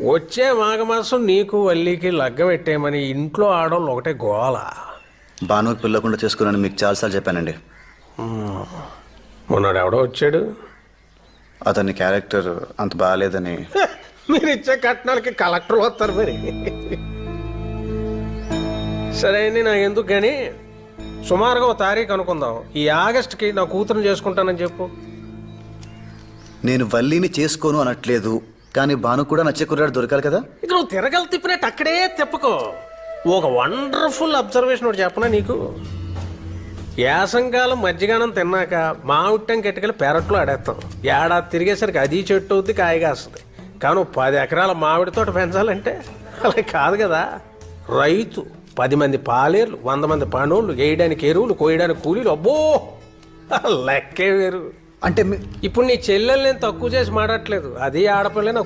వచ్చే మాఘమాసం నీకు వల్లికి లగ్గ పెట్టేయమని ఇంట్లో ఆడవాళ్ళు ఒకటే గోల. భానుకి పిల్లకుండా చేసుకున్నాను మీకు చాలాసార్లు చెప్పానండి. మొన్నడు ఎవడో వచ్చాడు, అతని క్యారెక్టర్ అంత బాగాలేదని. మీరు ఇచ్చే కట్నాలకి కలెక్టర్ వస్తారు మరి. సరే అండి, నాకు ఎందుకు కానీ సుమారుగా 1 తారీఖు అనుకుందాం. ఈ ఆగస్టుకి నా కూతురుని చేసుకుంటానని చెప్పు. నేను వల్లిని చేసుకోను అనట్లేదు, కానీ భాను కూడా నచ్చే కుర్రాడు దొరకాలి కదా. ఇక నువ్వు తిరగలు తిప్పినట్టు అక్కడే తిప్పకో. ఒక వండర్ఫుల్ అబ్జర్వేషన్ ఒకటి చెప్పనా నీకు. యాసంకాలం మజ్జిగానం తిన్నాక మామిట్టం కెట్టుకెళ్ళి పెరట్లో ఆడేస్తాం. ఏడాది తిరిగేసరికి అది చెట్టు అవుద్ది, కాయగా వస్తుంది. కానీ 10 ఎకరాల మామిడి తోట పెంచాలంటే అలా కాదు కదా. రైతు 10 మంది పాలేర్లు, 100 మంది పనోళ్ళు, వేయడానికి ఎరువులు, కోయడానికి కూలీలు, అబ్బో లెక్కే వేరు. అంటే ఇప్పుడు నీ చెల్లెల్ని నేను తక్కువ చేసి మాట్లాడట్లేదు. అది ఆడపిల్ల నాకు